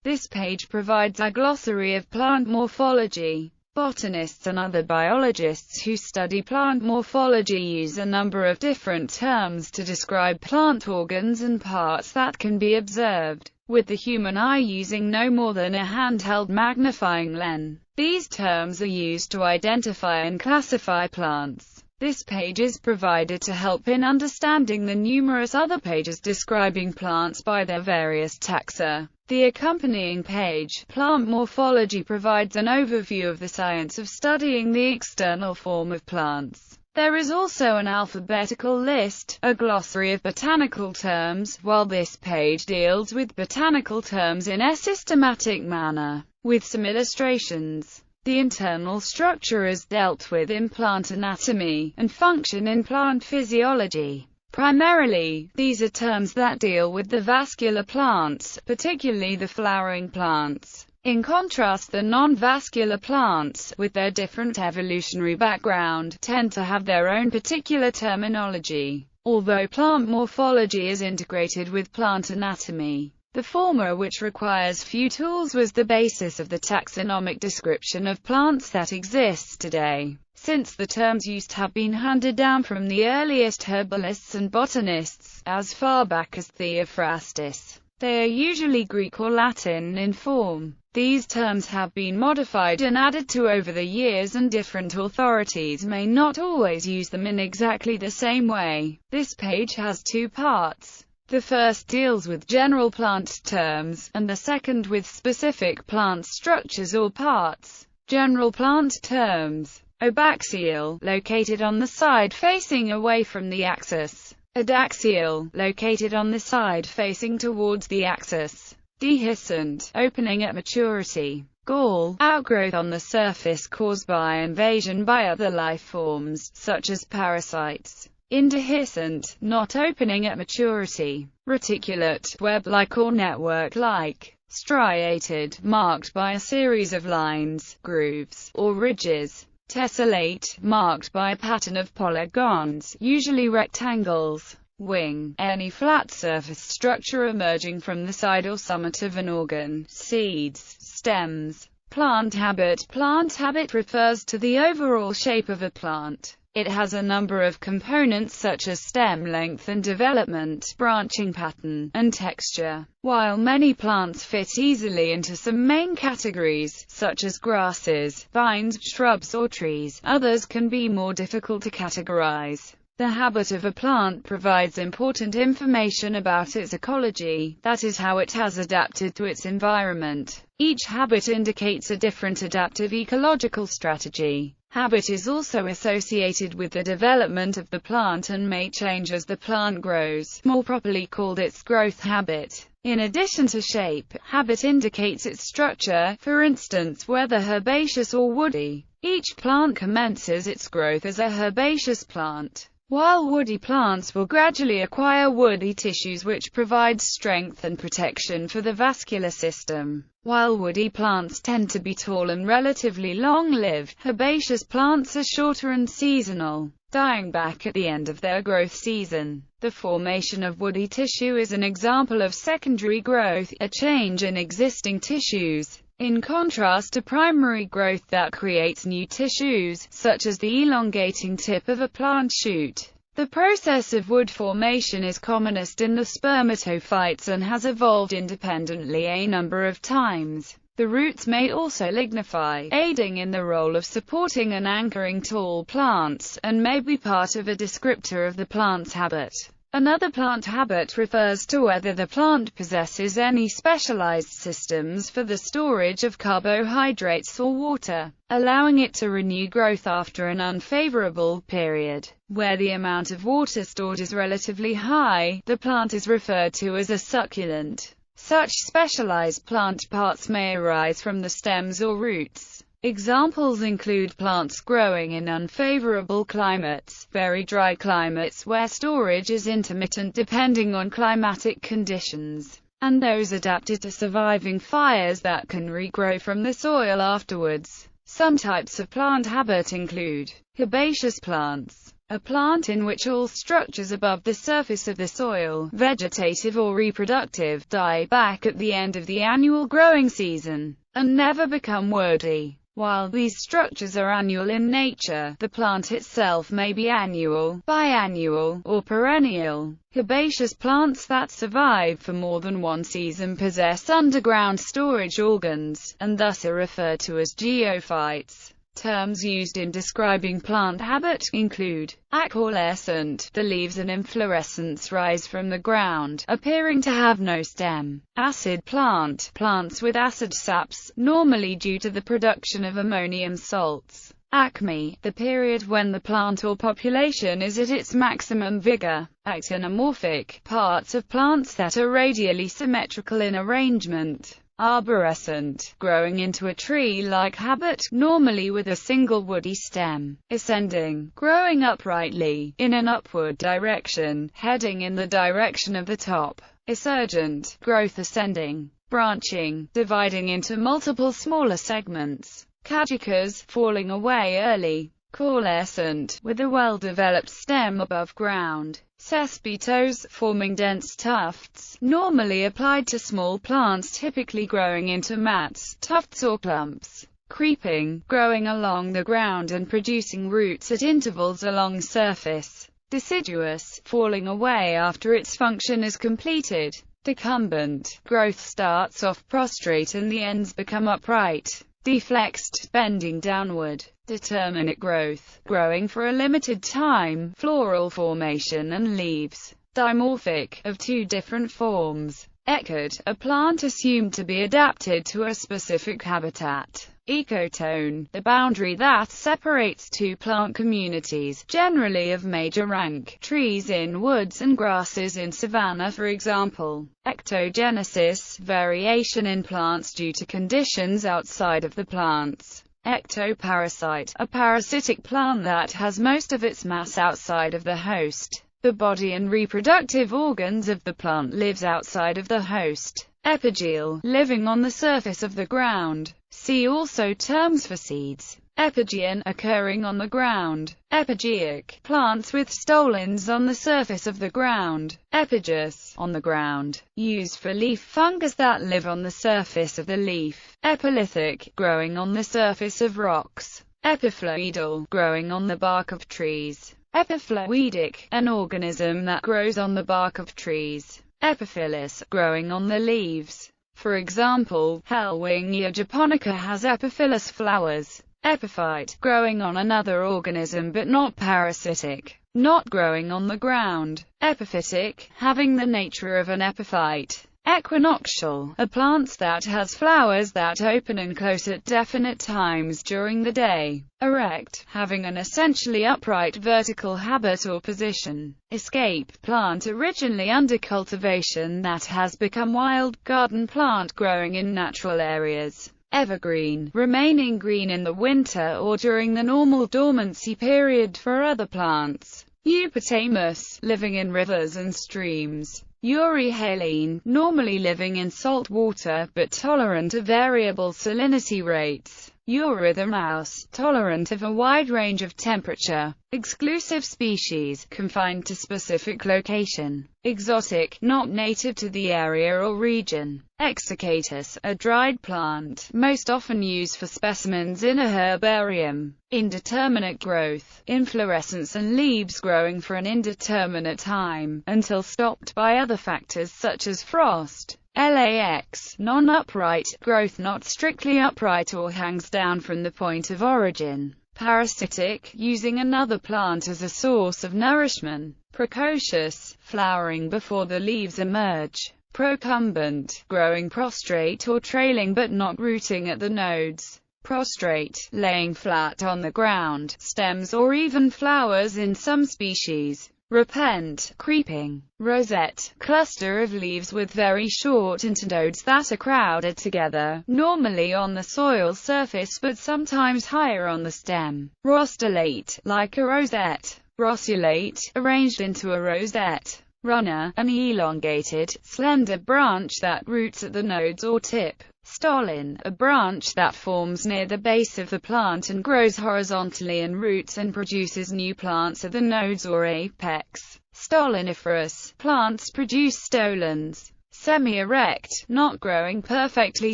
This page provides a glossary of plant morphology. Botanists and other biologists who study plant morphology use a number of different terms to describe plant organs and parts that can be observed with the human eye using no more than a handheld magnifying lens. These terms are used to identify and classify plants. This page is provided to help in understanding the numerous other pages describing plants by their various taxa. The accompanying page, Plant Morphology, provides an overview of the science of studying the external form of plants. There is also an alphabetical list, a glossary of botanical terms, while this page deals with botanical terms in a systematic manner, with some illustrations. The internal structure is dealt with in plant anatomy, and function in plant physiology. Primarily, these are terms that deal with the vascular plants, particularly the flowering plants. In contrast, the non-vascular plants, with their different evolutionary background, tend to have their own particular terminology. Although plant morphology is integrated with plant anatomy, the former, which requires few tools, was the basis of the taxonomic description of plants that exists today. Since the terms used have been handed down from the earliest herbalists and botanists, as far back as Theophrastus, they are usually Greek or Latin in form. These terms have been modified and added to over the years, and different authorities may not always use them in exactly the same way. This page has two parts. The first deals with general plant terms, and the second with specific plant structures or parts. General plant terms. Obaxial, located on the side facing away from the axis. Adaxial, located on the side facing towards the axis. Dehiscent, opening at maturity. Gall, outgrowth on the surface caused by invasion by other life forms, such as parasites. Indehiscent, not opening at maturity. Reticulate, web-like or network-like. Striated, marked by a series of lines, grooves, or ridges. Tessellate, marked by a pattern of polygons, usually rectangles. Wing, any flat surface structure emerging from the side or summit of an organ. Seeds, stems. Plant habit. Plant habit refers to the overall shape of a plant. It has a number of components such as stem length and development, branching pattern, and texture. While many plants fit easily into some main categories, such as grasses, vines, shrubs or trees, others can be more difficult to categorize. The habit of a plant provides important information about its ecology, that is, how it has adapted to its environment. Each habit indicates a different adaptive ecological strategy. Habit is also associated with the development of the plant and may change as the plant grows, more properly called its growth habit. In addition to shape, habit indicates its structure, for instance whether herbaceous or woody. Each plant commences its growth as a herbaceous plant, while woody plants will gradually acquire woody tissues which provide strength and protection for the vascular system. While woody plants tend to be tall and relatively long-lived, herbaceous plants are shorter and seasonal, dying back at the end of their growth season. The formation of woody tissue is an example of secondary growth, a change in existing tissues, in contrast to primary growth that creates new tissues, such as the elongating tip of a plant shoot. The process of wood formation is commonest in the spermatophytes and has evolved independently a number of times. The roots may also lignify, aiding in the role of supporting and anchoring tall plants, and may be part of a descriptor of the plant's habit. Another plant habit refers to whether the plant possesses any specialized systems for the storage of carbohydrates or water, allowing it to renew growth after an unfavorable period. Where the amount of water stored is relatively high, the plant is referred to as a succulent. Such specialized plant parts may arise from the stems or roots. Examples include plants growing in unfavorable climates, very dry climates where storage is intermittent depending on climatic conditions, and those adapted to surviving fires that can regrow from the soil afterwards. Some types of plant habit include herbaceous plants. a plant in which all structures above the surface of the soil, vegetative or reproductive, die back at the end of the annual growing season, and never become woody. While these structures are annual in nature, the plant itself may be annual, biannual, or perennial. Herbaceous plants that survive for more than one season possess underground storage organs, and thus are referred to as geophytes. Terms used in describing plant habit include accorescent, the leaves and inflorescence rise from the ground, appearing to have no stem. Acid plant, plants with acid saps, normally due to the production of ammonium salts. Acme, the period when the plant or population is at its maximum vigor. Actinomorphic, parts of plants that are radially symmetrical in arrangement. Arborescent, growing into a tree-like habit, normally with a single woody stem. Ascending, growing uprightly, in an upward direction, heading in the direction of the top. Esurgent, growth ascending. Branching, dividing into multiple smaller segments. Caducous, falling away early. Coalescent, with a well-developed stem above ground. Cespitous, forming dense tufts, normally applied to small plants typically growing into mats, tufts or clumps. Creeping, growing along the ground and producing roots at intervals along surface. Deciduous, falling away after its function is completed. Decumbent, growth starts off prostrate and the ends become upright. Deflexed, bending downward. Determinate growth, growing for a limited time, floral formation and leaves. Dimorphic, of two different forms. Echid, a plant assumed to be adapted to a specific habitat. Ecotone, the boundary that separates two plant communities, generally of major rank, trees in woods and grasses in savanna for example. Ectogenesis, variation in plants due to conditions outside of the plants. Ectoparasite, a parasitic plant that has most of its mass outside of the host. The body and reproductive organs of the plant lives outside of the host. Epigyle, living on the surface of the ground. See also terms for seeds. Epigean, occurring on the ground. Epigeic, plants with stolons on the surface of the ground. Epigous, on the ground, used for leaf fungus that live on the surface of the leaf. Epilithic, growing on the surface of rocks. Epiploidal, growing on the bark of trees. Epiploidic, an organism that grows on the bark of trees. Epiphyllous, growing on the leaves. For example, Helwingia japonica has epiphyllous flowers. Epiphyte, growing on another organism but not parasitic, not growing on the ground. Epiphytic, having the nature of an epiphyte. Equinoctial, a plant that has flowers that open and close at definite times during the day. Erect, having an essentially upright vertical habit or position. Escape, plant originally under cultivation that has become wild garden plant growing in natural areas. Evergreen, remaining green in the winter or during the normal dormancy period for other plants. Eupotamus, living in rivers and streams. Euryhaline, normally living in salt water, but tolerant of variable salinity rates. Eurythermouse, tolerant of a wide range of temperature. Exclusive species, confined to specific location. Exotic, not native to the area or region. Exocatus, a dried plant, most often used for specimens in a herbarium. Indeterminate growth, inflorescence and leaves growing for an indeterminate time, until stopped by other factors such as frost. LAX, non-upright, growth not strictly upright or hangs down from the point of origin. Parasitic, using another plant as a source of nourishment. Precocious, flowering before the leaves emerge. Procumbent, growing prostrate or trailing but not rooting at the nodes. Prostrate, laying flat on the ground, stems or even flowers in some species. Repent, creeping. Rosette, cluster of leaves with very short internodes that are crowded together, normally on the soil surface but sometimes higher on the stem. Rostolate, like a rosette. Rossulate, arranged into a rosette. runner, an elongated, slender branch that roots at the nodes or tip. Stolon, a branch that forms near the base of the plant and grows horizontally and roots and produces new plants at the nodes or apex. Stoloniferous plants produce stolons. Semi-erect, not growing perfectly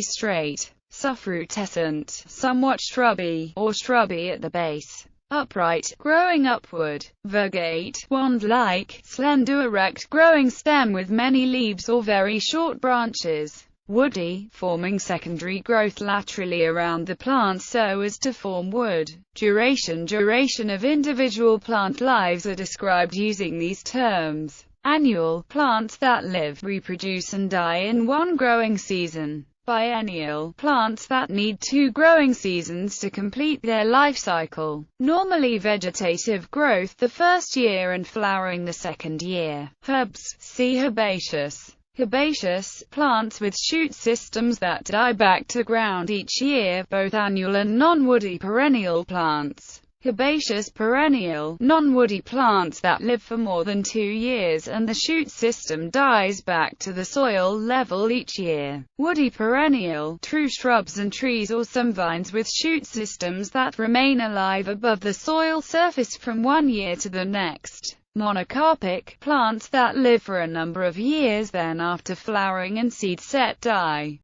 straight. Suffrutescent, somewhat shrubby, or shrubby at the base. Upright, growing upward. Virgate, wand-like, slender erect growing stem with many leaves or very short branches. Woody, forming secondary growth laterally around the plant so as to form wood. Duration of individual plant lives are described using these terms. Annual, plants that live, reproduce and die in one growing season. Biennial, plants that need 2 growing seasons to complete their life cycle. Normally vegetative growth the first year and flowering the second year. Herbs, see herbaceous. Herbaceous, plants with shoot systems that die back to ground each year, both annual and non-woody perennial plants. Herbaceous perennial, non-woody plants that live for more than 2 years and the shoot system dies back to the soil level each year. Woody perennial, true shrubs and trees or some vines with shoot systems that remain alive above the soil surface from one year to the next. Monocarpic, plants that live for a number of years then after flowering and seed set die.